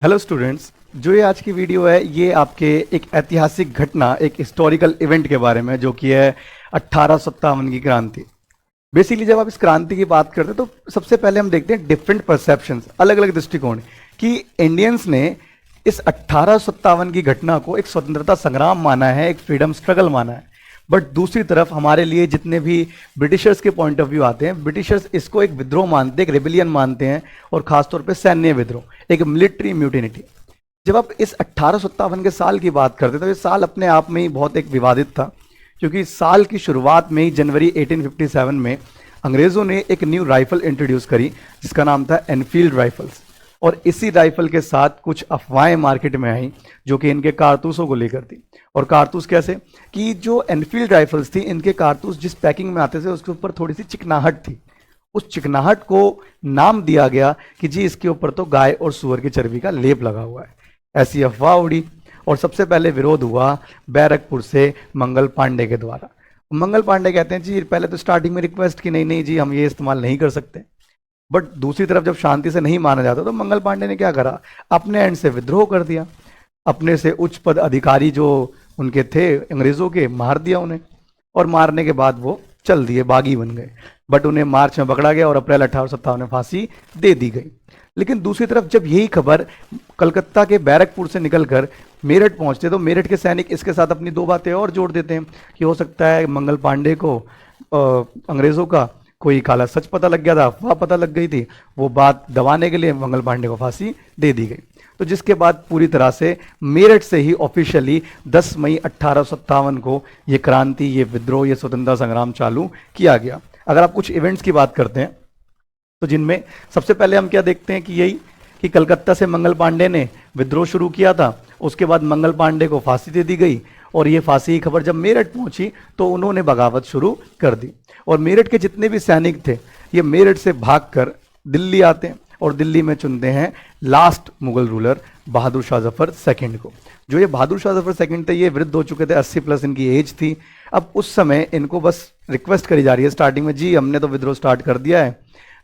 Hello students. जो ये आज की वीडियो है ये आपके एक ऐतिहासिक घटना, एक हिस्टोरिकल इवेंट के बारे में जो कि है 1857 की क्रांति। बेसिकली जब आप इस क्रांति की बात करते हैं तो सबसे पहले हम देखते हैं डिफरेंट परसेप्शंस, अलग अलग दृष्टिकोण कि इंडियंस ने इस 1857 की घटना को एक स्वतंत्रता संग्राम माना है, एक फ्रीडम स्ट्रगल माना है। बट दूसरी तरफ हमारे लिए जितने भी ब्रिटिशर्स के पॉइंट ऑफ व्यू आते हैं, ब्रिटिशर्स इसको एक विद्रोह मानते हैं, एक रेबिलियन मानते हैं, और खासतौर पे सैन्य विद्रोह, एक मिलिट्री म्यूटिनिटी। जब आप इस 1857 के साल की बात करते हैं तो ये साल अपने आप में ही बहुत एक विवादित था, क्योंकि साल की शुरुआत में ही जनवरी 1857 में अंग्रेज़ों ने एक न्यू राइफल इंट्रोड्यूस करी जिसका नाम था एनफील्ड राइफल्स। और इसी राइफल के साथ कुछ अफवाहें मार्केट में आई जो कि इनके कारतूसों को लेकर थी। और कारतूस कैसे कि जो एनफील्ड राइफल्स थी, इनके कारतूस जिस पैकिंग में आते थे उसके ऊपर थोड़ी सी चिकनाहट थी। उस चिकनाहट को नाम दिया गया कि जी इसके ऊपर तो गाय और सुअर की चर्बी का लेप लगा हुआ है। ऐसी अफवाह उड़ी और सबसे पहले विरोध हुआ बैरकपुर से मंगल पांडे के द्वारा। मंगल पांडे कहते हैं जी पहले तो स्टार्टिंग में रिक्वेस्ट की, नहीं नहीं जी हम ये इस्तेमाल नहीं कर सकते। बट दूसरी तरफ जब शांति से नहीं माना जाता तो मंगल पांडे ने क्या करा, अपने एंड से विद्रोह कर दिया। अपने से उच्च पद अधिकारी जो उनके थे अंग्रेजों के, मार दिया उन्हें। और मारने के बाद वो चल दिए, बागी बन गए। बट उन्हें मार्च में पकड़ा गया और अप्रैल 1857 में फांसी दे दी गई। लेकिन दूसरी तरफ जब यही खबर कलकत्ता के बैरकपुर से निकलकर मेरठ पहुंचते तो मेरठ के सैनिक इसके साथ अपनी दो बातें और जोड़ देते हैं कि हो सकता है मंगल पांडे को अंग्रेजों का कोई काला सच पता लग गया था, अफवाह पता लग गई थी। वो बात दबाने के लिए मंगल पांडे को फांसी दे दी गई। तो जिसके बाद पूरी तरह से मेरठ से ही ऑफिशियली 10 मई 1857 को ये क्रांति, ये विद्रोह, ये स्वतंत्रता संग्राम चालू किया गया। अगर आप कुछ इवेंट्स की बात करते हैं तो जिनमें सबसे पहले हम क्या देखते हैं कि यही कि कलकत्ता से मंगल पांडे ने विद्रोह शुरू किया था। उसके बाद मंगल पांडे को फांसी दे दी गई और ये फांसी की खबर जब मेरठ पहुंची तो उन्होंने बगावत शुरू कर दी। और मेरठ के जितने भी सैनिक थे ये मेरठ से भागकर दिल्ली आते हैं और दिल्ली में चुनते हैं last Mughal ruler Bahadur Shah Zafar second को। जो ये बहादुर शाह जफर सेकंड थे ये वृद्ध हो चुके थे, 80 प्लस इनकी एज थी। अब उस समय इनको बस रिक्वेस्ट करी जा रही है स्टार्टिंग में, जी हमने तो विद्रोह स्टार्ट कर दिया है,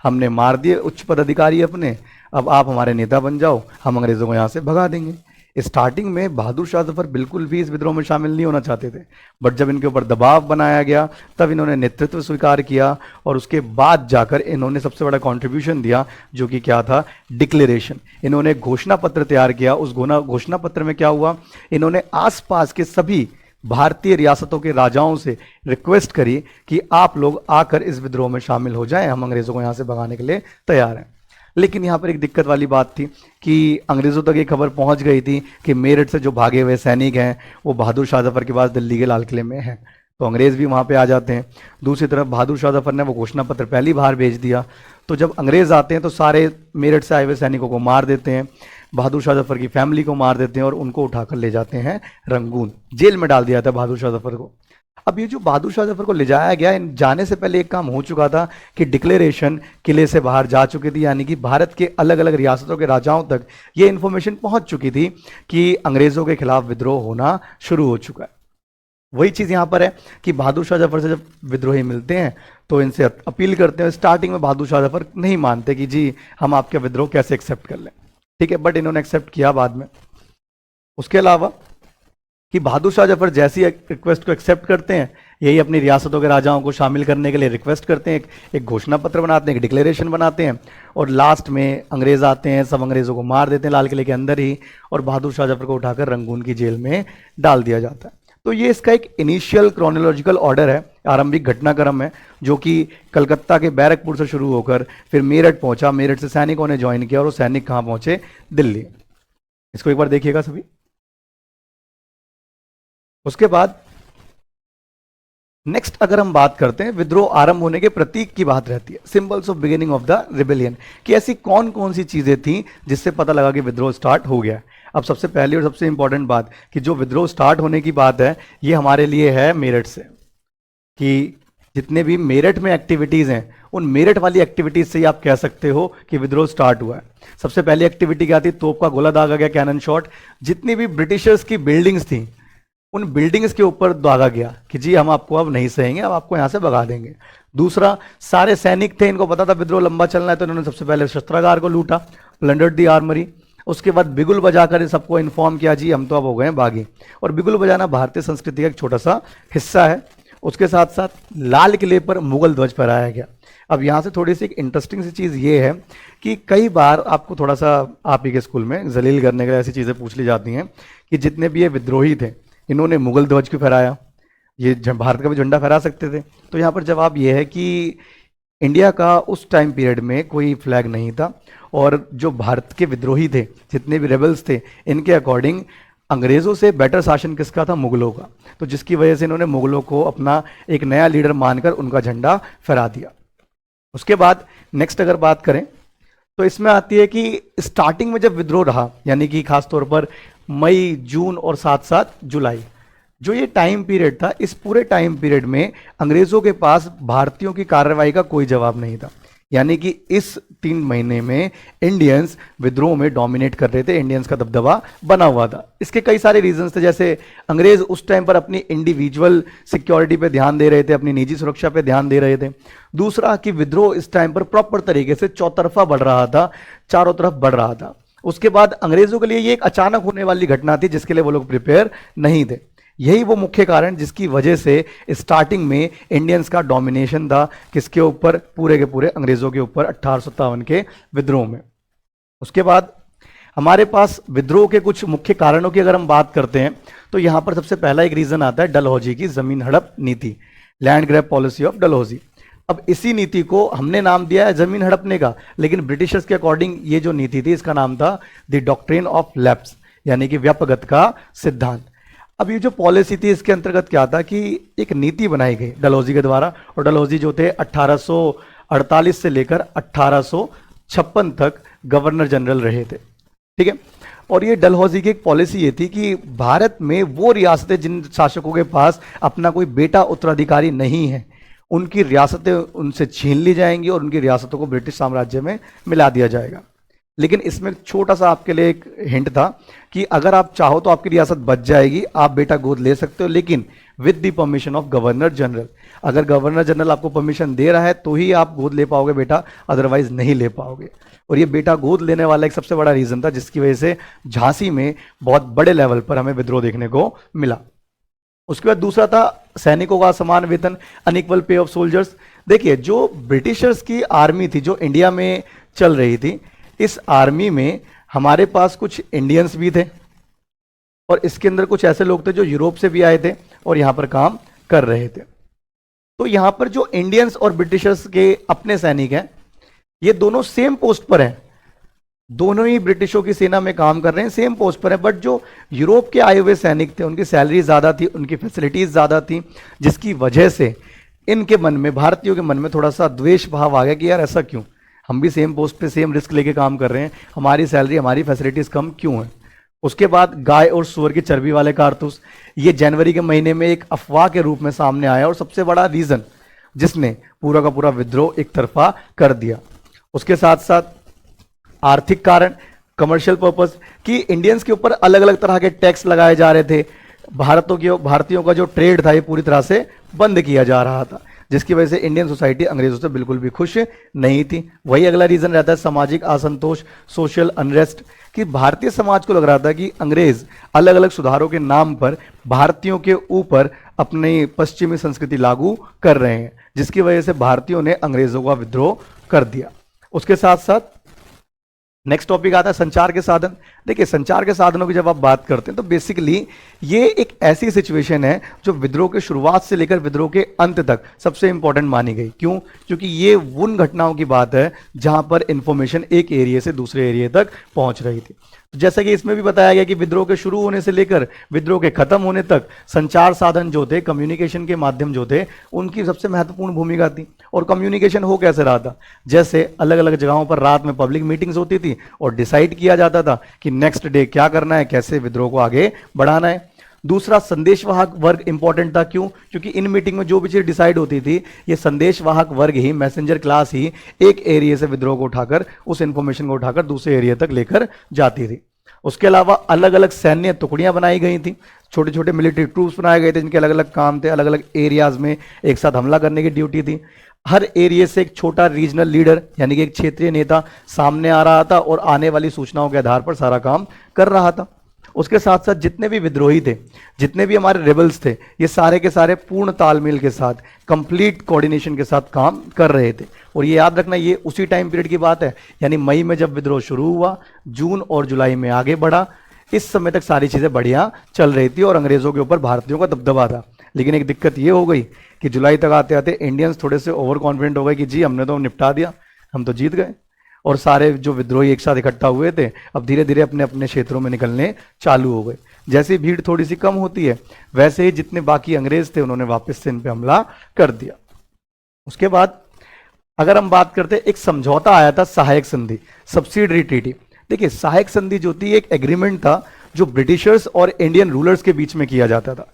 हमने मार दिए उच्च पदाधिकारी अपने, अब आप हमारे नेता बन जाओ, हम अंग्रेजों को यहाँ से भगा देंगे। स्टार्टिंग में बहादुर शाह जफर बिल्कुल भी इस विद्रोह में शामिल नहीं होना चाहते थे। बट जब इनके ऊपर दबाव बनाया गया तब इन्होंने नेतृत्व स्वीकार किया और उसके बाद जाकर इन्होंने सबसे बड़ा कंट्रीब्यूशन दिया जो कि क्या था, डिक्लेरेशन। इन्होंने घोषणा पत्र तैयार किया। उस घोषणा पत्र में क्या हुआ, इन्होंने आसपास के सभी भारतीय रियासतों के राजाओं से रिक्वेस्ट करी कि आप लोग आकर इस विद्रोह में शामिल हो जाएं, हम अंग्रेजों को यहाँ से भगाने के लिए तैयार हैं। लेकिन यहाँ पर एक दिक्कत वाली बात थी कि अंग्रेज़ों तक ये खबर पहुँच गई थी कि मेरठ से जो भागे हुए सैनिक हैं वो बहादुर शाह जफर के पास दिल्ली के लाल किले में हैं, तो अंग्रेज़ भी वहाँ पे आ जाते हैं। दूसरी तरफ बहादुर शाह जफर ने वो घोषणा पत्र पहली बार भेज दिया, तो जब अंग्रेज़ आते हैं तो सारे मेरठ से आए हुए सैनिकों को मार देते हैं, बहादुर शाह जफर की फैमिली को मार देते हैं और उनको उठाकर ले जाते हैं रंगून, जेल में डाल दिया था बहादुर शाह जफर को। अब ये जो बहादुर शाह जफर को ले जाया गया, जाने से पहले एक काम हो चुका था कि डिक्लेरेशन किले से बाहर जा चुकी थी, यानी कि भारत के अलग अलग रियासतों के राजाओं तक ये इंफॉर्मेशन पहुंच चुकी थी कि अंग्रेजों के खिलाफ विद्रोह होना शुरू हो चुका है। वही चीज़ यहाँ पर है कि बहादुर शाह जफर से जब विद्रोही मिलते हैं तो इनसे अपील करते हैं। स्टार्टिंग में बहादुर शाह जफर नहीं मानते कि जी हम आपके विद्रोह कैसे एक्सेप्ट कर लें, ठीक है, बट इन्होंने एक्सेप्ट किया बाद में। उसके अलावा कि बहादुर शाह जफर जैसी रिक्वेस्ट को एक्सेप्ट करते हैं, यही अपनी रियासतों के राजाओं को शामिल करने के लिए रिक्वेस्ट करते हैं, एक घोषणा पत्र बनाते हैं, एक डिक्लेरेशन बनाते हैं, और लास्ट में अंग्रेज आते हैं, सब अंग्रेजों को मार देते हैं लाल किले के अंदर ही, और बहादुर शाह जफर को उठाकर रंगून की जेल में डाल दिया जाता है। तो ये इसका एक इनिशियल क्रोनोलॉजिकल ऑर्डर है, आरंभिक घटनाक्रम है, जो कि कलकत्ता के बैरकपुर से शुरू होकर फिर मेरठ पहुंचा, मेरठ से सैनिकों ने ज्वाइन किया और वो सैनिक कहाँ पहुंचे, दिल्ली। इसको एक बार देखिएगा सभी। उसके बाद नेक्स्ट अगर हम बात करते हैं, विद्रोह आरंभ होने के प्रतीक की बात रहती है, symbols of beginning of the rebellion, कि ऐसी कौन कौन सी चीजें थी जिससे पता लगा कि विद्रोह स्टार्ट हो गया है। अब सबसे पहली और सबसे इंपॉर्टेंट बात कि जो विद्रोह स्टार्ट होने की बात है ये हमारे लिए है मेरठ से, कि जितने भी मेरठ में एक्टिविटीज हैं उन मेरठ वाली एक्टिविटीज से ही आप कह सकते हो कि विद्रोह स्टार्ट हुआ है। सबसे पहली एक्टिविटी क्या थी, तोप का गोला दागा गया, कैनन शॉट। जितनी भी ब्रिटिशर्स की बिल्डिंग्स थी उन बिल्डिंग्स के ऊपर दागा गया कि जी हम आपको अब नहीं सहेंगे, अब आपको यहां से भगा देंगे। दूसरा, सारे सैनिक थे, इनको पता था विद्रोह लंबा चलना है, तो इन्होंने सबसे पहले शस्त्रागार को लूटा, प्लंडर्ड दी आर्मरी। उसके बाद बिगुल बजाकर सबको इन्फॉर्म किया, जी हम तो अब हो गए हैं बागी। और बिगुल बजाना भारतीय संस्कृति का एक छोटा सा हिस्सा है। उसके साथ साथ लाल किले पर मुगल ध्वज फहराया गया। अब यहाँ से थोड़ी सी एक इंटरेस्टिंग सी चीज़ ये है कि कई बार आपको थोड़ा सा आप ही के स्कूल में जलील करने के लिए ऐसी चीज़ें पूछ ली जाती हैं कि जितने भी ये विद्रोही थे इन्होंने मुगल ध्वज क्यों फहराया, ये भारत का भी झंडा फहरा सकते थे। तो यहाँ पर जवाब ये है कि इंडिया का उस टाइम पीरियड में कोई फ्लैग नहीं था, और जो भारत के विद्रोही थे, जितने भी रेबल्स थे, इनके अकॉर्डिंग अंग्रेज़ों से बेटर शासन किसका था, मुगलों का। तो जिसकी वजह से इन्होंने मुगलों को अपना एक नया लीडर मानकर उनका झंडा फहरा दिया। उसके बाद नेक्स्ट अगर बात करें तो इसमें आती है कि स्टार्टिंग में जब विद्रोह रहा, यानी कि खासतौर पर मई, जून और साथ साथ जुलाई, जो ये टाइम पीरियड था, इस पूरे टाइम पीरियड में अंग्रेजों के पास भारतीयों की कार्रवाई का कोई जवाब नहीं था। यानी कि इस 3 महीने में इंडियंस विद्रोह में डोमिनेट कर रहे थे, इंडियंस का दबदबा बना हुआ था। इसके कई सारे रीजंस थे, जैसे अंग्रेज उस टाइम पर अपनी इंडिविजुअल सिक्योरिटी पे ध्यान दे रहे थे, अपनी निजी सुरक्षा पे ध्यान दे रहे थे। दूसरा कि विद्रोह इस टाइम पर प्रॉपर तरीके से चौतरफा बढ़ रहा था, चारों तरफ बढ़ रहा था। उसके बाद अंग्रेजों के लिए ये एक अचानक होने वाली घटना थी जिसके लिए वो लोग प्रिपेयर नहीं थे। यही वो मुख्य कारण जिसकी वजह से स्टार्टिंग में इंडियंस का डोमिनेशन था किसके ऊपर, पूरे के पूरे अंग्रेजों के ऊपर 1857 के विद्रोह में। उसके बाद हमारे पास विद्रोह के कुछ मुख्य कारणों की अगर हम बात करते हैं तो यहां पर सबसे पहला एक रीजन आता है डलहौजी की जमीन हड़प नीति, land grab policy of Dalhousie. अब इसी नीति को हमने नाम दिया है जमीन हड़पने का, लेकिन ब्रिटिशर्स के अकॉर्डिंग ये जो नीति थी इसका नाम था द डॉक्ट्रिन ऑफ लैप्स, यानी कि व्यपगत का सिद्धांत। अब ये जो पॉलिसी थी इसके अंतर्गत क्या था कि एक नीति बनाई गई डलहौजी के द्वारा, और डलहौजी जो थे 1848 से लेकर 1856 तक गवर्नर जनरल रहे थे, ठीक है। और ये डलहौजी की एक पॉलिसी ये थी कि भारत में वो रियासतें जिन शासकों के पास अपना कोई बेटा उत्तराधिकारी नहीं है, उनकी रियासतें उनसे छीन ली जाएंगी और उनकी रियासतों को ब्रिटिश साम्राज्य में मिला दिया जाएगा। लेकिन इसमें छोटा सा आपके लिए एक हिंट था कि अगर आप चाहो तो आपकी रियासत बच जाएगी, आप बेटा गोद ले सकते हो, लेकिन with the permission of governor general. अगर गवर्नर जनरल आपको परमिशन दे रहा है तो ही आप गोद ले पाओगे बेटा, अदरवाइज नहीं ले पाओगे। और ये बेटा गोद लेने वाला एक सबसे बड़ा रीजन था जिसकी वजह से झांसी में बहुत बड़े लेवल पर हमें विद्रोह देखने को मिला। उसके बाद दूसरा था सैनिकों का समान वेतन, अनइक्वल पे ऑफ सोल्जर्स। देखिए, जो ब्रिटिशर्स की आर्मी थी जो इंडिया में चल रही थी, इस आर्मी में हमारे पास कुछ इंडियंस भी थे और इसके अंदर कुछ ऐसे लोग थे जो यूरोप से भी आए थे और यहां पर काम कर रहे थे। तो यहां पर जो इंडियंस और ब्रिटिशर्स के अपने सैनिक हैं, ये दोनों सेम पोस्ट पर हैं, दोनों ही ब्रिटिशों की सेना में काम कर रहे हैं, सेम पोस्ट पर है। बट जो यूरोप के आए हुए सैनिक थे उनकी सैलरी ज्यादा थी, उनकी फैसिलिटीज ज्यादा थी, जिसकी वजह से इनके मन में, भारतीयों के मन में थोड़ा सा द्वेष भाव आ गया कि यार ऐसा क्यों, हम भी सेम पोस्ट पे सेम रिस्क लेके काम कर रहे हैं, हमारी सैलरी हमारी फैसिलिटीज कम क्यों है। उसके बाद गाय और सुअर की चर्बी वाले कारतूस, ये जनवरी के महीने में एक अफवाह के रूप में सामने आया और सबसे बड़ा रीजन जिसने पूरा का पूरा विद्रोह एक तरफा कर दिया। उसके साथ साथ आर्थिक कारण, कमर्शियल पर्पस, कि इंडियंस के ऊपर अलग अलग तरह के टैक्स लगाए जा रहे थे, भारतीयों का जो ट्रेड था ये पूरी तरह से बंद किया जा रहा था, जिसकी वजह से इंडियन सोसाइटी अंग्रेजों से बिल्कुल भी खुश नहीं थी। वही अगला रीजन रहता है सामाजिक असंतोष, सोशल अनरेस्ट, कि भारतीय समाज को लग रहा था कि अंग्रेज अलग अलग सुधारों के नाम पर भारतीयों के ऊपर अपनी पश्चिमी संस्कृति लागू कर रहे हैं, जिसकी वजह से भारतीयों ने अंग्रेजों का विद्रोह कर दिया। उसके साथ साथ नेक्स्ट टॉपिक आता है संचार के साधन। देखिए, संचार के साधनों की जब आप बात करते हैं तो बेसिकली ये एक ऐसी सिचुएशन है जो विद्रोह के शुरुआत से लेकर विद्रोह के अंत तक सबसे इंपॉर्टेंट मानी गई। क्यों? क्योंकि ये उन घटनाओं की बात है जहां पर इंफॉर्मेशन एक एरिया से दूसरे एरिया तक पहुंच रही थी। तो जैसा कि इसमें भी बताया गया कि विद्रोह के शुरू होने से लेकर विद्रोह के खत्म होने तक संचार साधन जो थे, कम्युनिकेशन के माध्यम जो थे, उनकी सबसे महत्वपूर्ण भूमिका थी। और कम्युनिकेशन हो कैसे रहा था? जैसे अलग अलग जगहों पर रात में पब्लिक मीटिंग्स होती थी और डिसाइड किया जाता था कि नेक्स्ट डे क्या करना है, कैसे विद्रोह को आगे बढ़ाना है। दूसरा, संदेशवाहक वर्ग इंपॉर्टेंट था। क्यों? क्योंकि इन मीटिंग में जो भी चीज डिसाइड होती थी, ये संदेशवाहक वर्ग ही, मैसेंजर क्लास ही एक एरिया से विद्रोह को उठाकर, उस इंफॉर्मेशन को उठाकर दूसरे एरिया तक लेकर जाती थी। उसके अलावा अलग अलग सैन्य टुकड़ियां बनाई गई थी, छोटे छोटे मिलिट्री ट्रूप्स बनाए गए थे जिनके अलग अलग काम थे, अलग अलग एरियाज में एक साथ हमला करने की ड्यूटी थी। हर एरिया से एक छोटा रीजनल लीडर यानी कि एक क्षेत्रीय नेता सामने आ रहा था और आने वाली सूचनाओं के आधार पर सारा काम कर रहा था। उसके साथ साथ जितने भी विद्रोही थे, जितने भी हमारे रेबल्स थे, ये सारे के सारे पूर्ण तालमेल के साथ, कंप्लीट कोऑर्डिनेशन के साथ काम कर रहे थे। और ये याद रखना, ये उसी टाइम पीरियड की बात है, यानी मई में जब विद्रोह शुरू हुआ, जून और जुलाई में आगे बढ़ा, इस समय तक सारी चीजें बढ़िया चल रही थी और अंग्रेजों के ऊपर भारतीयों का दबदबा था। लेकिन एक दिक्कत ये हो गई कि जुलाई तक आते आते इंडियंस थोड़े से ओवर कॉन्फिडेंट हो गए कि जी हमने तो निपटा दिया, हम तो जीत गए। और सारे जो विद्रोही एक साथ इकट्ठा हुए थे अब धीरे धीरे अपने अपने क्षेत्रों में निकलने चालू हो गए। जैसे भीड़ थोड़ी सी कम होती है, वैसे ही जितने बाकी अंग्रेज थे उन्होंने वापस से इन पे हमला कर दिया। उसके बाद अगर हम बात करते हैं, एक समझौता आया था, सहायक संधि, सब्सिडरी ट्रीटी। देखिए, सहायक संधि जो थी एक एग्रीमेंट था जो ब्रिटिशर्स और इंडियन रूलर्स के बीच में किया जाता था।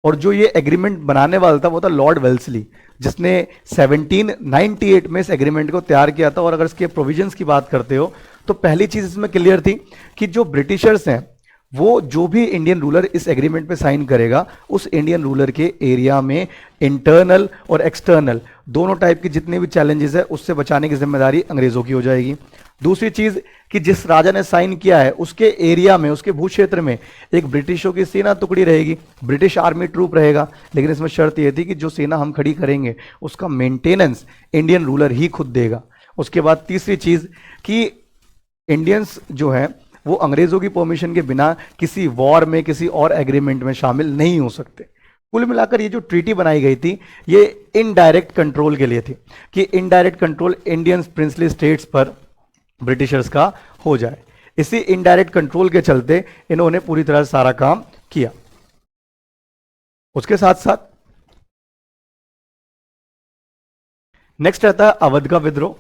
और जो ये एग्रीमेंट बनाने वाला था वो था लॉर्ड वेल्सली, जिसने 1798 में इस एग्रीमेंट को तैयार किया था। और अगर इसके प्रोविजंस की बात करते हो तो पहली चीज इसमें क्लियर थी कि जो ब्रिटिशर्स हैं वो जो भी इंडियन रूलर इस एग्रीमेंट पे साइन करेगा, उस इंडियन रूलर के एरिया में इंटरनल और एक्सटर्नल दोनों टाइप के जितने भी चैलेंजेस है उससे बचाने की जिम्मेदारी अंग्रेजों की हो जाएगी। दूसरी चीज कि जिस राजा ने साइन किया है उसके एरिया में, उसके भू क्षेत्र में एक ब्रिटिशों की सेना टुकड़ी रहेगी, ब्रिटिश आर्मी ट्रूप रहेगा। लेकिन इसमें शर्त यह थी कि जो सेना हम खड़ी करेंगे उसका मेंटेनेंस इंडियन रूलर ही खुद देगा। उसके बाद तीसरी चीज कि इंडियंस जो है वो अंग्रेजों की परमिशन के बिना किसी वॉर में, किसी और एग्रीमेंट में शामिल नहीं हो सकते। कुल मिलाकर ये जो ट्रीटी बनाई गई थी ये इनडायरेक्ट कंट्रोल के लिए थी कि indirect control Indian princely states पर ब्रिटिशर्स का हो जाए। इसी इनडायरेक्ट कंट्रोल के चलते इन्होंने पूरी तरह से सारा काम किया। उसके साथ साथ नेक्स्ट रहता है अवध का विद्रोह,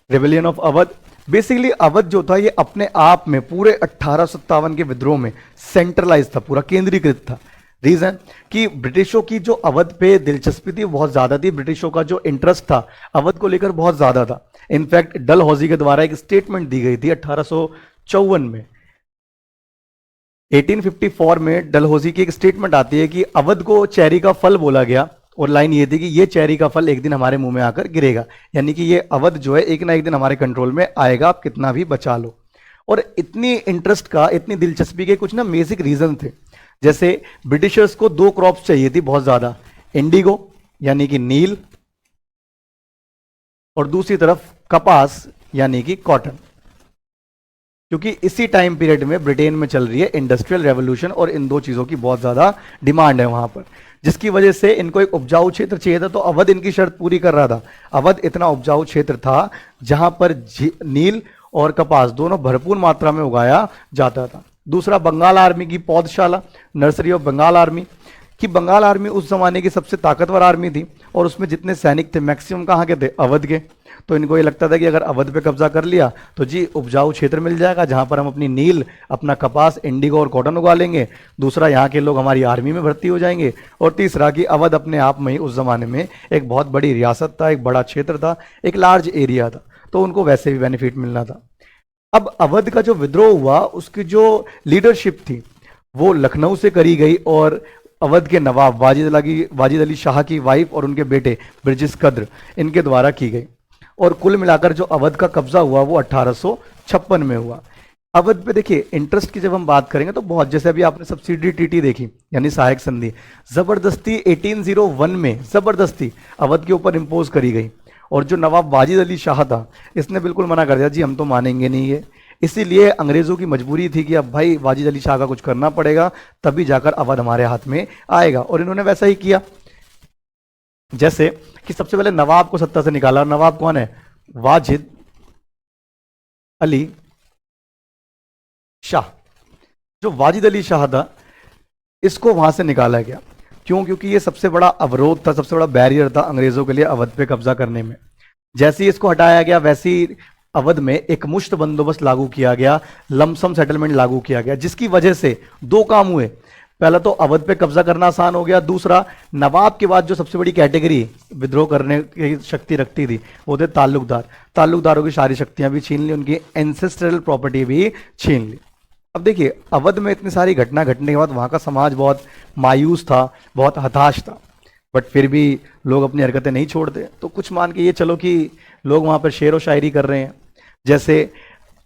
rebellion of Awadh. Basically Awadh जो था ये अपने आप में पूरे 1857 के विद्रोह में सेंट्रलाइज था, पूरा केंद्रीकृत था। रीजन कि ब्रिटिशों की जो अवध पे दिलचस्पी थी बहुत ज्यादा थी, ब्रिटिशों का जो इंटरेस्ट था अवध को लेकर बहुत ज्यादा था। इनफैक्ट डलहौजी के द्वारा एक स्टेटमेंट दी गई थी 1854 में। 1854 में डलहौजी की एक स्टेटमेंट आती है कि अवध को चेरी का फल बोला गया और लाइन ये थी कि ये चेरी का फल एक दिन हमारे मुंह में आकर गिरेगा, यानी कि ये अवध जो है एक ना एक दिन हमारे कंट्रोल में आएगा, आप कितना भी बचा लो। और इतनी इंटरेस्ट का, इतनी दिलचस्पी के कुछ ना बेसिक रीजन थे। जैसे ब्रिटिशर्स को 2 क्रॉप्स चाहिए थी बहुत ज्यादा, इंडिगो यानी कि नील, और दूसरी तरफ कपास यानी कि कॉटन, क्योंकि इसी टाइम पीरियड में ब्रिटेन में चल रही है इंडस्ट्रियल रेवोल्यूशन और इन दो चीजों की बहुत ज्यादा डिमांड है वहां पर, जिसकी वजह से इनको एक उपजाऊ क्षेत्र चाहिए था। तो अवध इनकी शर्त पूरी कर रहा था। अवध इतना उपजाऊ क्षेत्र था जहां पर नील और कपास दोनों भरपूर मात्रा में उगाया जाता था। दूसरा, बंगाल आर्मी की पौधशाला, नर्सरी ऑफ बंगाल आर्मी, कि बंगाल आर्मी उस जमाने की सबसे ताकतवर आर्मी थी और उसमें जितने सैनिक थे मैक्सिमम कहाँ के थे, अवध के। तो इनको ये लगता था कि अगर अवध पे कब्जा कर लिया तो जी उपजाऊ क्षेत्र मिल जाएगा जहां पर हम अपनी नील, अपना कपास, इंडिगो और कॉटन उगा लेंगे। दूसरा, यहाँ के लोग हमारी आर्मी में भर्ती हो जाएंगे। और तीसरा कि अवध अपने आप में ही उस जमाने में एक बहुत बड़ी रियासत था, एक बड़ा क्षेत्र था, एक लार्ज एरिया था, तो उनको वैसे भी बेनिफिट मिलना था। अब अवध का जो विद्रोह हुआ उसकी जो लीडरशिप थी वो लखनऊ से करी गई और अवध के नवाब वाजिद अली शाह की वाइफ और उनके बेटे ब्रिजेश कद्र, इनके द्वारा की गई। और कुल मिलाकर जो अवध का कब्जा हुआ वो 1856 में हुआ। अवध पे देखिए इंटरेस्ट की जब हम बात करेंगे तो बहुत, जैसे अभी आपने सब्सिडी ट्रीटी देखी यानी सहायक संधि, जबरदस्ती 1801 में जबरदस्ती अवध के ऊपर इंपोज करी गई। और जो नवाब वाजिद अली शाह था इसने बिल्कुल मना कर दिया, जी हम तो मानेंगे नहीं है। इसीलिए अंग्रेजों की मजबूरी थी कि अब भाई वाजिद अली शाह का कुछ करना पड़ेगा, तभी जाकर अवध हमारे हाथ में आएगा। और इन्होंने वैसा ही किया। जैसे कि सबसे पहले नवाब को सत्ता से निकाला। नवाब कौन है? वाजिद अली शाह। जो वाजिद अली शाह था इसको वहां से निकाला गया। क्यों? क्योंकि ये सबसे बड़ा अवरोध था, सबसे बड़ा बैरियर था अंग्रेजों के लिए अवध पे कब्जा करने में। जैसे ही इसको हटाया गया वैसे ही अवध में एक मुश्त बंदोबस्त लागू किया गया, लमसम सेटलमेंट लागू किया गया, जिसकी वजह से 2 काम हुए। पहला तो अवध पे कब्जा करना आसान हो गया, दूसरा नवाब के बाद जो सबसे बड़ी कैटेगरी विद्रोह करने की शक्ति रखती थी वो थे ताल्लुकदार। ताल्लुकदारों की सारी शक्तियां भी छीन ली, उनकी एंसेस्ट्रल प्रॉपर्टी भी छीन ली। अब देखिए अवध में इतनी सारी घटना घटने के बाद वहां का समाज बहुत मायूस था, बहुत हताश था। बट फिर भी लोग अपनी हरकतें नहीं छोड़ते। तो कुछ मान के ये चलो कि लोग वहां पर शेर व शायरी कर रहे हैं। जैसे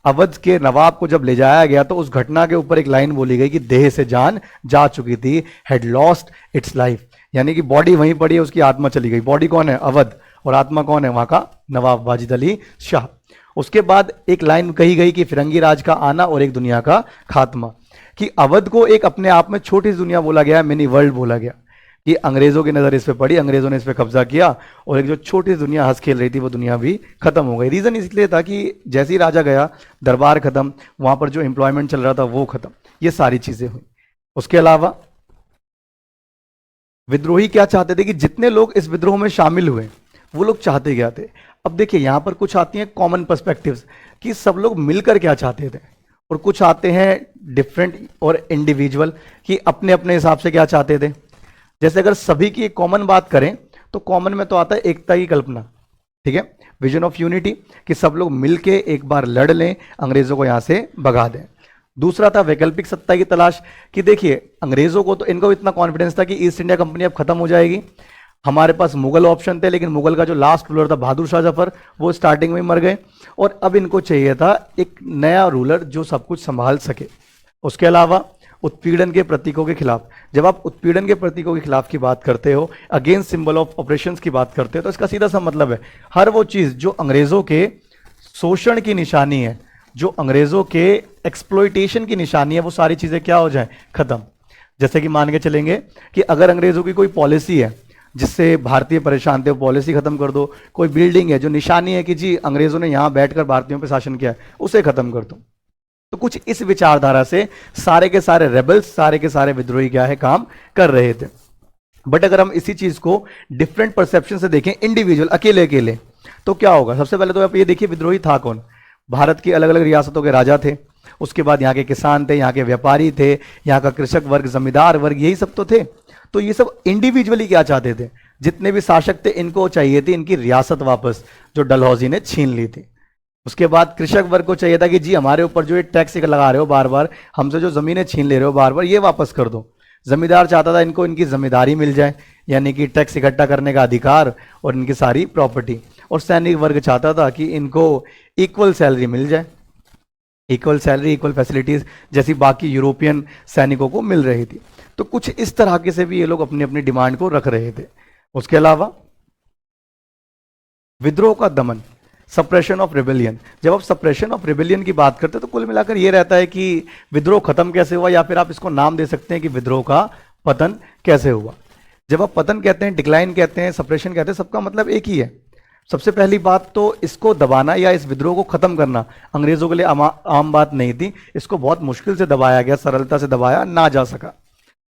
अवध के नवाब को जब ले जाया गया तो उस घटना के ऊपर एक लाइन बोली गई कि देह से जान जा चुकी थी, हैड लॉस्ट इट्स लाइफ, यानी कि बॉडी वहीं पड़ी है, उसकी आत्मा चली गई। बॉडी कौन है? अवध। और आत्मा कौन है? वहां का नवाब वाजिद अली शाह। उसके बाद एक लाइन कही गई कि फिरंगी राज का आना और एक दुनिया का खात्मा, कि अवध को एक अपने आप में छोटी सी दुनिया बोला गया, मिनी वर्ल्ड बोला गया, कि अंग्रेजों की नजर इस पे पड़ी, अंग्रेजों ने इस पे कब्जा किया और एक जो छोटी सी दुनिया हंस खेल रही थी वो दुनिया भी खत्म हो गई। रीजन इसलिए था कि जैसे ही राजा गया दरबार खत्म, वहां पर जो एम्प्लॉयमेंट चल रहा था वो खत्म, ये सारी चीजें हुई। उसके अलावा विद्रोही क्या चाहते थे कि जितने लोग इस विद्रोह में शामिल हुए वो लोग चाहते क्या थे। अब देखिए यहां पर कुछ आती हैं कॉमन पर्सपेक्टिव्स कि सब लोग मिलकर क्या चाहते थे, और कुछ आते हैं डिफरेंट और इंडिविजुअल कि अपने अपने हिसाब से क्या चाहते थे। जैसे अगर सभी की एक कॉमन बात करें तो कॉमन में तो आता है एकता की कल्पना, ठीक है, विजन ऑफ यूनिटी, कि सब लोग मिलके एक बार लड़ लें, अंग्रेजों को यहां से भगा दें। दूसरा था वैकल्पिक सत्ता की तलाश, कि देखिए अंग्रेजों को तो इनको इतना कॉन्फिडेंस था कि ईस्ट इंडिया कंपनी अब खत्म हो जाएगी, हमारे पास मुगल ऑप्शन थे, लेकिन मुगल का जो लास्ट रूलर था बहादुर शाह जफर वो स्टार्टिंग में मर गए, और अब इनको चाहिए था एक नया रूलर जो सब कुछ संभाल सके। उसके अलावा उत्पीड़न के प्रतीकों के खिलाफ, जब आप उत्पीड़न के प्रतीकों के खिलाफ की बात करते हो, अगेंस्ट सिंबल ऑफ ऑपरेशंस की बात करते हो, तो इसका सीधा सा मतलब है हर वो चीज जो अंग्रेजों के शोषण की निशानी है, जो अंग्रेजों के एक्सप्लॉयटेशन की निशानी है, वो सारी चीजें क्या हो जाए? खत्म। जैसे कि मान के चलेंगे कि अगर अंग्रेजों की कोई पॉलिसी है जिससे भारतीय परेशान थे, वो पॉलिसी खत्म कर दो। कोई बिल्डिंग है जो निशानी है कि जी अंग्रेजों ने यहां बैठकर भारतीयों पर शासन किया है, उसे खत्म कर दो। तो कुछ इस विचारधारा से सारे के सारे रेबल्स, सारे के सारे विद्रोही क्या है, काम कर रहे थे। बट अगर हम इसी चीज को डिफरेंट परसेप्शन से देखें, इंडिविजुअल, अकेले अकेले, तो क्या होगा? सबसे पहले तो आप ये देखिए विद्रोही था कौन। भारत की अलग अलग रियासतों के राजा थे, उसके बाद यहाँ के किसान थे, यहाँ के व्यापारी थे, यहाँ का कृषक वर्ग, जमींदार वर्ग, यही सब तो थे। तो ये सब इंडिविजुअली क्या चाहते थे? जितने भी शासक थे इनको चाहिए थी इनकी रियासत वापस, जो डलहौजी ने छीन ली थी। उसके बाद कृषक वर्ग को चाहिए था कि जी हमारे ऊपर जो ये टैक्स लगा रहे हो बार बार, हमसे जो जमीनें छीन ले रहे हो बार बार, ये वापस कर दो। जमींदार चाहता था इनको इनकी जमींदारी मिल जाए, यानी कि टैक्स इकट्ठा करने का अधिकार और इनकी सारी प्रॉपर्टी। और सैनिक वर्ग चाहता था कि इनको इक्वल सैलरी मिल जाए, इक्वल सैलरी, इक्वल फैसिलिटीज जैसी बाकी यूरोपियन सैनिकों को मिल रही थी। तो कुछ इस तरह के से भी ये लोग अपनी अपनी डिमांड को रख रहे थे। उसके अलावा विद्रोह का दमन, सप्रेशन ऑफ रिबेलियन। जब आप सप्रेशन ऑफ रिबेलियन की बात करते हैं तो कुल मिलाकर ये रहता है कि विद्रोह खत्म कैसे हुआ, या फिर आप इसको नाम दे सकते हैं कि विद्रोह का पतन कैसे हुआ। जब आप पतन कहते हैं, डिक्लाइन कहते हैं, सप्रेशन कहते हैं, सबका मतलब एक ही है। सबसे पहली बात तो इसको दबाना या इस विद्रोह को खत्म करना अंग्रेजों के लिए आम बात नहीं थी, इसको बहुत मुश्किल से दबाया गया, सरलता से दबाया ना जा सका।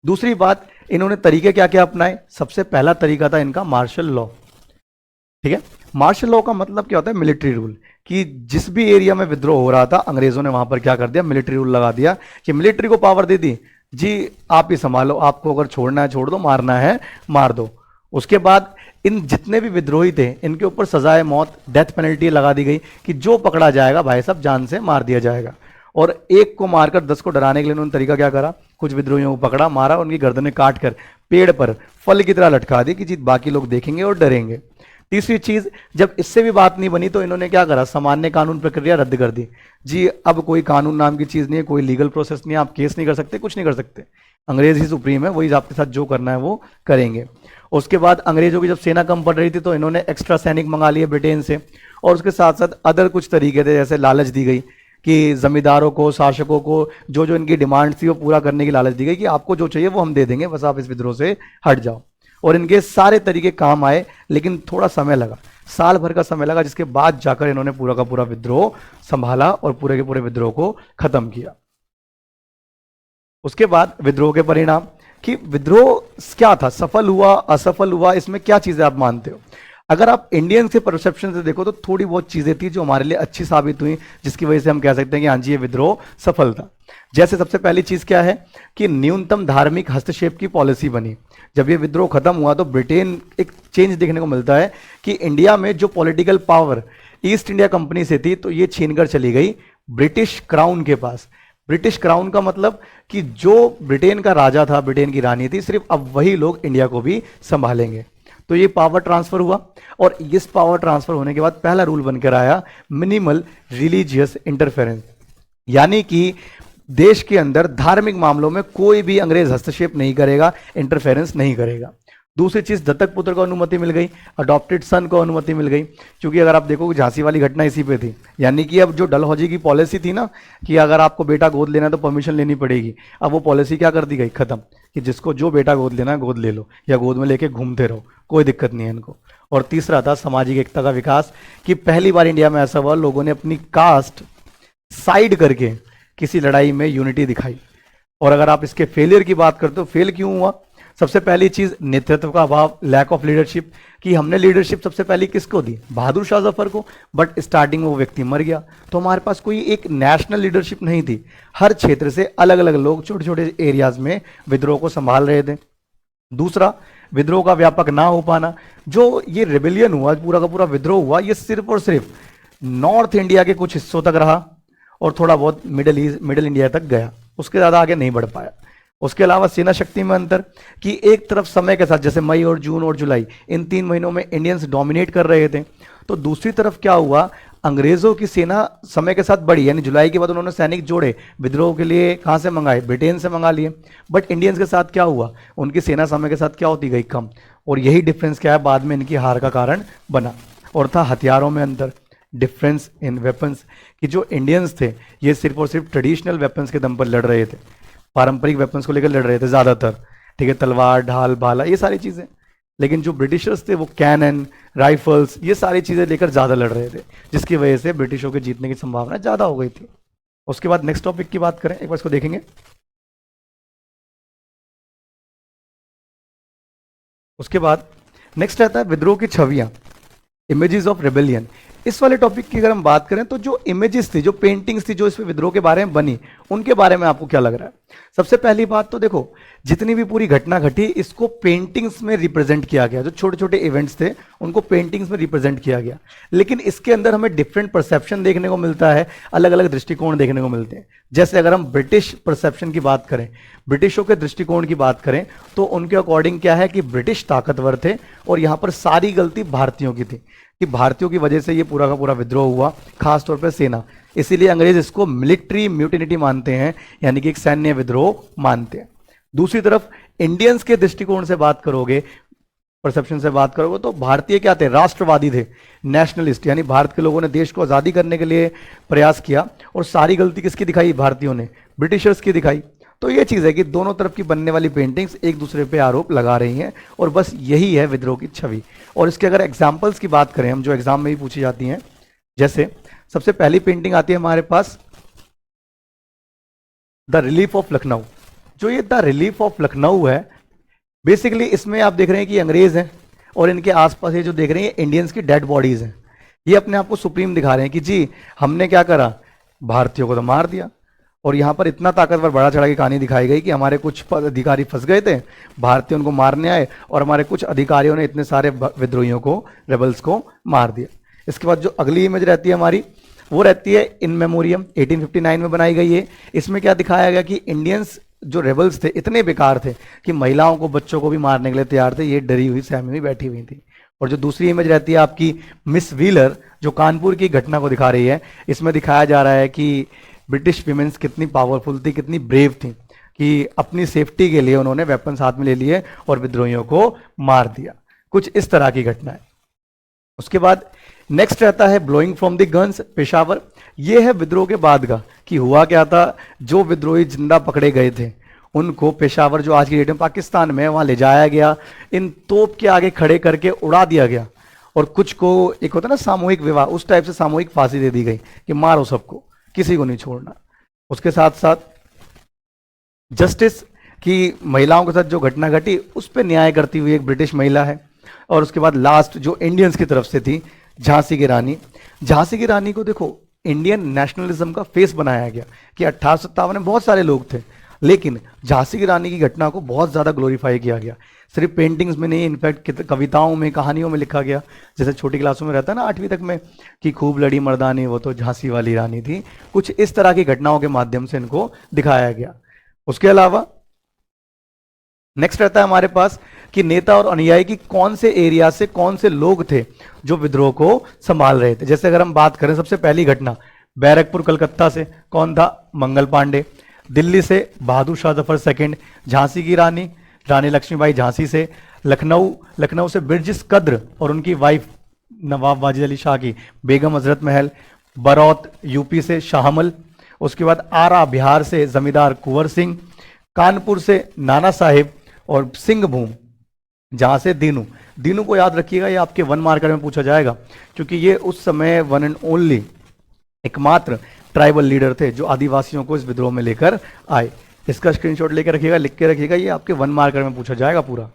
दूसरी बात, इन्होंने तरीके क्या क्या अपनाए? सबसे पहला तरीका था इनका मार्शल लॉ, ठीक है। मार्शल लॉ का मतलब क्या होता है? मिलिट्री रूल, कि जिस भी एरिया में विद्रोह हो रहा था अंग्रेजों ने वहां पर क्या कर दिया? मिलिट्री रूल लगा दिया, कि मिलिट्री को पावर दे दी, जी आप ही संभालो, आपको अगर छोड़ना है छोड़ दो, मारना है मार दो। उसके बाद इन जितने भी विद्रोही थे इनके ऊपर सजाए मौत, डेथ पेनल्टी लगा दी गई, कि जो पकड़ा जाएगा भाई साहब जान से मार दिया जाएगा। और एक को मारकर 10 को डराने के लिए उन्होंने तरीका क्या करा? कुछ विद्रोहियों को पकड़ा, मारा, उनकी गर्दनें काट कर पेड़ पर फल की तरह लटका दी कि जी बाकी लोग देखेंगे और डरेंगे। तीसरी चीज, जब इससे भी बात नहीं बनी तो इन्होंने क्या करा? सामान्य कानून प्रक्रिया रद्द कर दी, जी अब कोई कानून नाम की चीज नहीं है, कोई लीगल प्रोसेस नहीं है, आप केस नहीं कर सकते, कुछ नहीं कर सकते, अंग्रेज ही सुप्रीम है, वही आपके साथ जो करना है वो करेंगे। उसके बाद अंग्रेजों की जब सेना कम पड़ रही थी तो इन्होंने एक्स्ट्रा सैनिक मंगा लिए ब्रिटेन से, और उसके साथ साथ अदर कुछ तरीके थे, जैसे लालच दी गई कि जमींदारों को, शासकों को जो जो इनकी डिमांड थी वो पूरा करने की लालच दी गई कि आपको जो चाहिए वो हम दे देंगे, बस आप इस विद्रोह से हट जाओ। और इनके सारे तरीके काम आए, लेकिन थोड़ा समय लगा, साल भर का समय लगा, जिसके बाद जाकर इन्होंने पूरा का पूरा विद्रोह संभाला और पूरे के पूरे विद्रोह को खत्म किया। उसके बाद विद्रोह के परिणाम, कि विद्रोह क्या था, सफल हुआ, असफल हुआ, इसमें क्या चीजें आप मानते हो? अगर आप इंडियन के परसेप्शन से देखो तो थोड़ी बहुत चीजें थी जो हमारे लिए अच्छी साबित हुई, जिसकी वजह से हम कह सकते हैं कि हाँ जी ये विद्रोह सफल था। जैसे सबसे पहली चीज क्या है कि न्यूनतम धार्मिक हस्तक्षेप की पॉलिसी बनी। जब ये विद्रोह खत्म हुआ तो ब्रिटेन, एक चेंज देखने को मिलता है कि इंडिया में जो political power east India company से थी तो ये छीनकर चली गई ब्रिटिश क्राउन के पास। ब्रिटिश क्राउन का मतलब कि जो ब्रिटेन का राजा था, ब्रिटेन की रानी थी, सिर्फ अब वही लोग इंडिया को भी संभालेंगे। तो ये पावर ट्रांसफर हुआ, और इस पावर ट्रांसफर होने के बाद पहला रूल बनकर आया मिनिमल रिलीजियस इंटरफेरेंस, यानी कि देश के अंदर धार्मिक मामलों में कोई भी अंग्रेज हस्तक्षेप नहीं करेगा, इंटरफेरेंस नहीं करेगा। दूसरी चीज, दत्तक पुत्र को अनुमति मिल गई, अडॉप्टेड सन को अनुमति मिल गई, क्योंकि अगर आप देखोगे झांसी वाली घटना इसी पे थी। यानी कि अब जो डलहौजी की पॉलिसी थी ना कि अगर आपको बेटा गोद लेना है तो परमिशन लेनी पड़ेगी, अब वो पॉलिसी क्या कर दी गई, खत्म, कि जिसको जो बेटा गोद लेना है गोद ले लो, या गोद में लेके घूमते रहो, कोई दिक्कत नहीं है इनको। और तीसरा था सामाजिक एकता का विकास, कि पहली बार इंडिया में ऐसा हुआ लोगों ने अपनी कास्ट साइड करके किसी लड़ाई में यूनिटी दिखाई। और अगर आप इसके फेलियर की बात करते हो, फेल क्यों हुआ? सबसे पहली चीज नेतृत्व का अभाव, लैक ऑफ लीडरशिप, कि हमने लीडरशिप सबसे पहले किसको दी, बहादुर शाह जफर को, बट स्टार्टिंग में वो व्यक्ति मर गया, तो हमारे पास कोई एक नेशनल लीडरशिप नहीं थी। हर क्षेत्र से अलग अलग लोग छोटे छोटे एरियाज में विद्रोह को संभाल रहे थे। दूसरा, विद्रोह का व्यापक ना हो पाना, जो ये रिबेलियन हुआ, पूरा का पूरा विद्रोह हुआ, ये सिर्फ और सिर्फ नॉर्थ इंडिया के कुछ हिस्सों तक रहा और थोड़ा बहुत मिडिल इंडिया तक गया, उसके ज्यादा आगे नहीं बढ़ पाया। उसके अलावा सेना शक्ति में अंतर, कि एक तरफ समय के साथ जैसे मई और जून और जुलाई, इन 3 महीनों में इंडियंस डोमिनेट कर रहे थे, तो दूसरी तरफ क्या हुआ, अंग्रेजों की सेना समय के साथ बढ़ी, यानी जुलाई के बाद उन्होंने सैनिक जोड़े, विद्रोह के लिए कहां से मंगाए, ब्रिटेन से मंगा लिए। बट इंडियंस के साथ क्या हुआ, उनकी सेना समय के साथ क्या होती गई, कम, और यही डिफरेंस क्या है बाद में इनकी हार का कारण बना। और था हथियारों में अंतर, डिफरेंस इन वेपन्स, कि जो इंडियंस थे ये सिर्फ और सिर्फ ट्रेडिशनल वेपन्स के दम पर लड़ रहे थे, पारंपरिक वेपन्स को लेकर लड़ रहे थे ज्यादातर, ठीक है, तलवार, ढाल, भाला, ये सारी चीजें। लेकिन जो ब्रिटिशर्स थे वो कैनन, राइफल्स, ये सारी चीजें लेकर ज्यादा लड़ रहे थे, जिसकी वजह से ब्रिटिशों के जीतने की संभावना ज्यादा हो गई थी। उसके बाद नेक्स्ट टॉपिक की बात करें, एक बार इसको देखेंगे। उसके बाद नेक्स्ट रहता है विद्रोह की छवियां, इमेजेस ऑफ रेबेलियन। इस वाले टॉपिक की अगर हम बात करें तो जो इमेजेस थी, जो पेंटिंग्स थी जो इस विद्रोह के बारे में बनी, उनके बारे में आपको क्या लग रहा है? सबसे पहली बात तो देखो, जितनी भी पूरी घटना घटी इसको पेंटिंग्स में रिप्रेजेंट किया गया, जो छोटे छोटे इवेंट्स थे उनको पेंटिंग्स में रिप्रेजेंट किया गया। लेकिन इसके अंदर हमें डिफरेंट परसेप्शन देखने को मिलता है, अलग अलग दृष्टिकोण देखने को मिलते हैं। जैसे अगर हम ब्रिटिश परसेप्शन की बात करें, ब्रिटिशों के दृष्टिकोण की बात करें, तो उनके अकॉर्डिंग क्या है कि ब्रिटिश ताकतवर थे और यहां पर सारी गलती भारतीयों की थी, कि भारतीयों की वजह से ये पूरा का पूरा विद्रोह हुआ, खासतौर पर सेना। इसीलिए अंग्रेज इसको मिलिट्री म्यूटिनिटी मानते हैं, यानी कि एक सैन्य विद्रोह मानते हैं। दूसरी तरफ इंडियंस के दृष्टिकोण से बात करोगे, परसेप्शन से बात करोगे, तो भारतीय क्या थे, राष्ट्रवादी थे, नेशनलिस्ट, यानी भारत के लोगों ने देश को आजादी करने के लिए प्रयास किया, और सारी गलती किसकी दिखाई, भारतीयों ने, ब्रिटिशर्स की दिखाई। तो ये चीज है कि दोनों तरफ की बनने वाली पेंटिंग्स एक दूसरे पे आरोप लगा रही हैं, और बस यही है विद्रोह की छवि। और इसके अगर एग्जाम्पल्स की बात करें हम, जो एग्जाम में भी पूछी जाती हैं, जैसे सबसे पहली पेंटिंग आती है हमारे पास द रिलीफ ऑफ लखनऊ। जो ये द रिलीफ ऑफ लखनऊ है, बेसिकली इसमें आप देख रहे हैं कि अंग्रेज हैं और इनके आसपास ये जो देख रहे हैं इंडियंस की डेड बॉडीज हैं। ये अपने आप को सुप्रीम दिखा रहे हैं कि जी हमने क्या करा, भारतीयों को तो मार दिया। और यहाँ पर इतना ताकतवर बड़ा चढ़ा की कहानी दिखाई गई कि हमारे कुछ अधिकारी फंस गए थे, भारतीय उनको मारने आए और हमारे कुछ अधिकारियों ने इतने सारे विद्रोहियों को, रेबल्स को मार दिया। इसके बाद जो अगली इमेज रहती है हमारी, वो रहती है इन मेमोरियम, 1859 में बनाई गई है। इसमें क्या दिखाया गया कि इंडियंस जो रेबल्स थे इतने बेकार थे कि महिलाओं को, बच्चों को भी मारने के लिए तैयार थे, ये डरी हुई सहमी हुई बैठी हुई थी। और जो दूसरी इमेज रहती है आपकी मिस व्हीलर, जो कानपुर की घटना को दिखा रही है, इसमें दिखाया जा रहा है कि ब्रिटिश विमेंस कितनी पावरफुल थी, कितनी ब्रेव थी, कि अपनी सेफ्टी के लिए उन्होंने वेपन्स हाथ में ले लिए और विद्रोहियों को मार दिया। कुछ इस तरह की घटना है। उसके बाद नेक्स्ट रहता है blowing from the guns, Peshawar. ये है विद्रोह के बाद का, कि हुआ क्या था, जो विद्रोही जिंदा पकड़े गए थे उनको पेशावर, जो आज की डेट में पाकिस्तान में, वहां ले जाया गया, इन तोप के आगे खड़े करके उड़ा दिया गया, और कुछ को, एक होता है ना सामूहिक विवाह, उस टाइप से सामूहिक फांसी दे दी गई कि मारो सबको, किसी को नहीं छोड़ना। उसके साथ साथ जस्टिस, की महिलाओं के साथ जो घटना घटी उस पर न्याय करती हुई एक ब्रिटिश महिला है। और उसके बाद लास्ट जो इंडियंस की तरफ से थी, झांसी की रानी। झांसी की रानी को देखो इंडियन नेशनलिज्म का फेस बनाया गया, कि 1857 में बहुत सारे लोग थे, लेकिन झांसी की रानी की घटना को बहुत ज्यादा ग्लोरीफाई किया गया। सिर्फ पेंटिंग्स में नहीं, इनफैक्ट कविताओं में, कहानियों में लिखा गया। जैसे छोटी क्लासों में रहता है ना 8वीं तक में कि खूब लड़ी मर्दानी वो तो झांसी वाली रानी थी, कुछ इस तरह की घटनाओं के माध्यम से इनको दिखाया गया। उसके अलावा नेक्स्ट रहता है हमारे पास कि नेता और अनुयायी की कौन से एरिया से कौन से लोग थे जो विद्रोह को संभाल रहे थे। जैसे अगर हम बात करें, सबसे पहली घटना बैरकपुर कलकत्ता से कौन था, मंगल पांडे। दिल्ली से बहादुर शाह जफर सेकंड। झांसी की रानी रानी लक्ष्मीबाई झांसी से। लखनऊ से बिरजिस कद्र और उनकी वाइफ नवाब वाजिद अली शाह की बेगम हजरत महल। बरौत यूपी से शाहमल। उसके बाद आरा बिहार से जमींदार कुंवर सिंह। कानपुर से नाना साहिब और सिंहभूम जहां से दीनू को याद रखिएगा, ये आपके 1 मार्कर में पूछा जाएगा, क्योंकि ये उस समय वन एंड ओनली एकमात्र ट्राइबल लीडर थे जो आदिवासियों को इस विद्रोह में लेकर आए। इसका स्क्रीनशॉट लेकर रखिएगा, लिख के रखिएगा, ये आपके 1 मार्कर में पूछा जाएगा पूरा।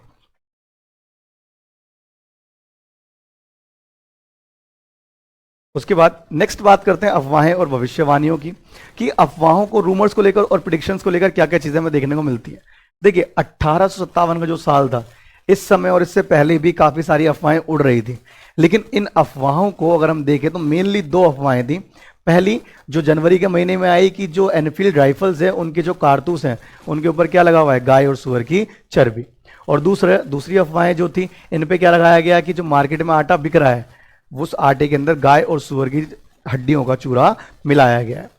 उसके बाद नेक्स्ट बात करते हैं अफवाहें और भविष्यवाणियों की, कि अफवाहों को, रूमर्स को लेकर और प्रिडिक्शंस को लेकर क्या क्या चीजें हमें देखने को मिलती है। देखिए 1857 का जो साल था, इस समय और इससे पहले भी काफी सारी अफवाहें उड़ रही थी, लेकिन इन अफवाहों को अगर हम देखें तो मेनली 2 अफवाहें थी। पहली जो जनवरी के महीने में आई कि जो एनफील्ड राइफल्स है उनके जो कारतूस हैं उनके ऊपर क्या लगा हुआ है, गाय और सुअर की चर्बी। और दूसरी अफवाहें जो थी, इन पे क्या लगाया गया कि जो मार्केट में आटा बिक रहा है उस आटे के अंदर गाय और सुअर की हड्डियों का चूरा मिलाया गया है।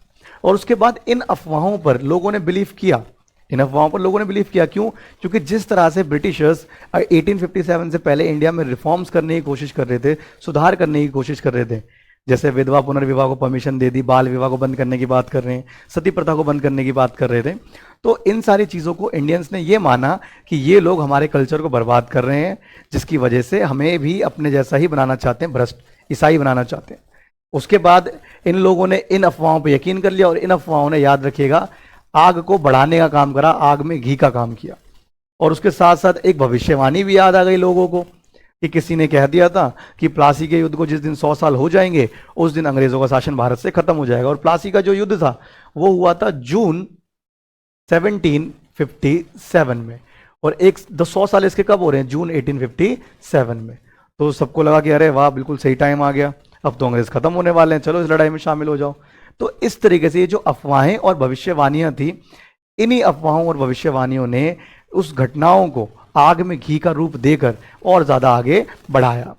और उसके बाद इन अफवाहों पर लोगों ने बिलीव किया। क्यों? क्योंकि जिस तरह से ब्रिटिशर्स 1857 से पहले इंडिया में रिफॉर्म्स करने की कोशिश कर रहे थे, सुधार करने की कोशिश कर रहे थे, जैसे विधवा पुनर्विवाह को परमिशन दे दी, बाल विवाह को बंद करने की बात कर रहे हैं, सती प्रथा को बंद करने की बात कर रहे थे, तो इन सारी चीज़ों को इंडियंस ने ये माना कि ये लोग हमारे कल्चर को बर्बाद कर रहे हैं, जिसकी वजह से हमें भी अपने जैसा ही बनाना चाहते हैं, भ्रष्ट ईसाई बनाना चाहते हैं। उसके बाद इन लोगों ने इन अफवाहों पर यकीन कर लिया और इन अफवाहों ने, याद रखिएगा, आग को बढ़ाने का काम करा, आग में घी का काम किया। और उसके साथ साथ एक भविष्यवाणी भी याद आ गई लोगों को कि किसी ने कह दिया था कि प्लासी के युद्ध को जिस दिन 100 साल हो जाएंगे उस दिन अंग्रेजों का शासन भारत से खत्म हो जाएगा। और प्लासी का जो युद्ध था वो हुआ था जून 1757 में, और 100 साल इसके कब हो रहे हैं, जून 1857 में। तो सबको लगा कि अरे वाह, बिल्कुल सही टाइम आ गया, अब तो अंग्रेज खत्म होने वाले हैं, चलो इस लड़ाई में शामिल हो जाओ। तो इस तरीके से ये जो अफवाहें और भविष्यवाणियां थी, इन्हीं अफवाहों और भविष्यवाणियों ने उस घटनाओं को आग में घी का रूप देकर और ज्यादा आगे बढ़ाया।